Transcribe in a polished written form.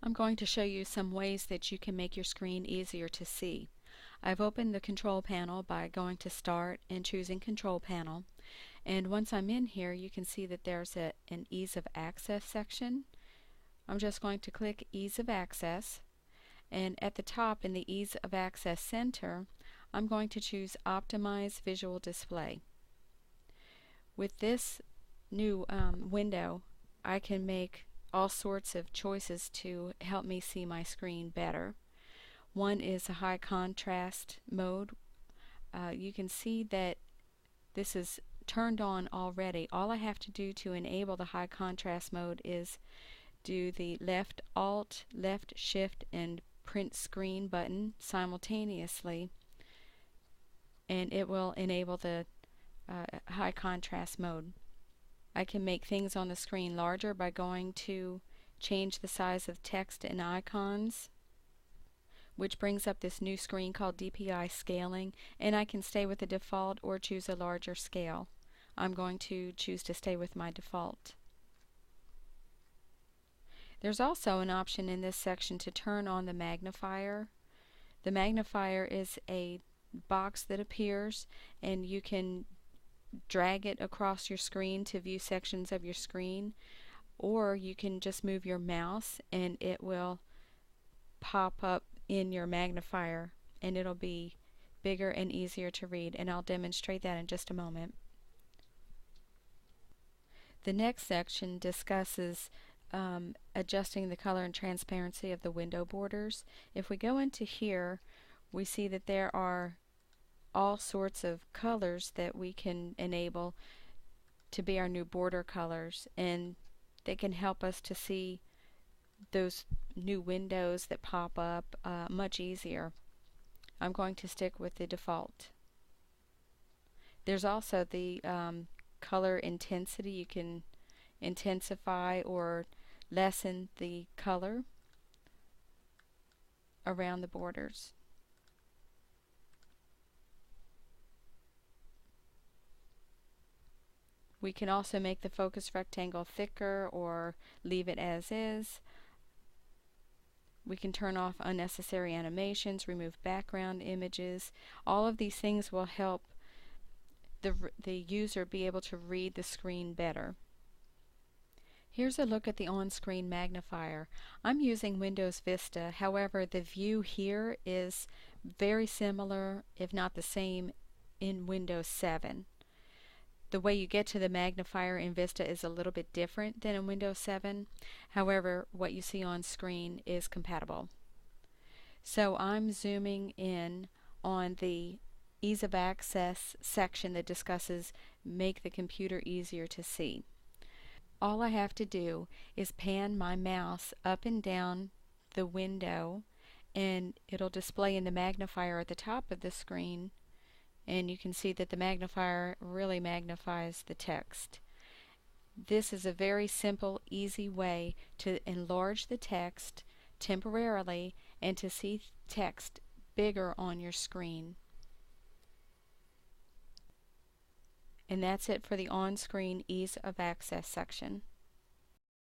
I'm going to show you some ways that you can make your screen easier to see. I've opened the control panel by going to Start and choosing Control Panel. And once I'm in here, you can see that there's an Ease of Access section. I'm just going to click Ease of Access. And at the top in the Ease of Access Center, I'm going to choose Optimize Visual Display. With this new window, I can make all sorts of choices to help me see my screen better. One is a high contrast mode. You can see that this is turned on already. All I have to do to enable the high contrast mode is do the left Alt, left Shift, and Print Screen button simultaneously, and it will enable the high contrast mode. I can make things on the screen larger by going to change the size of text and icons, which brings up this new screen called DPI scaling, and I can stay with the default or choose a larger scale. I'm going to choose to stay with my default. There's also an option in this section to turn on the magnifier. The magnifier is a box that appears, and you can drag it across your screen to view sections of your screen, or you can just move your mouse and it will pop up in your magnifier and it'll be bigger and easier to read, and I'll demonstrate that in just a moment. The next section discusses adjusting the color and transparency of the window borders. If we go into here, we see that there are all sorts of colors that we can enable to be our new border colors, and they can help us to see those new windows that pop up much easier. I'm going to stick with the default. There's also the color intensity. You can intensify or lessen the color around the borders. We can also make the focus rectangle thicker or leave it as is. We can turn off unnecessary animations, remove background images. All of these things will help the user be able to read the screen better. Here's a look at the on-screen magnifier. I'm using Windows Vista. However, the view here is very similar, if not the same, in Windows 7. The way you get to the magnifier in Vista is a little bit different than in Windows 7. However, what you see on screen is compatible. So I'm zooming in on the Ease of Access section that discusses make the computer easier to see. All I have to do is pan my mouse up and down the window, and it'll display in the magnifier at the top of the screen, and you can see that the magnifier really magnifies the text. This is a very simple, easy way to enlarge the text temporarily and to see text bigger on your screen. And that's it for the on-screen Ease of Access section.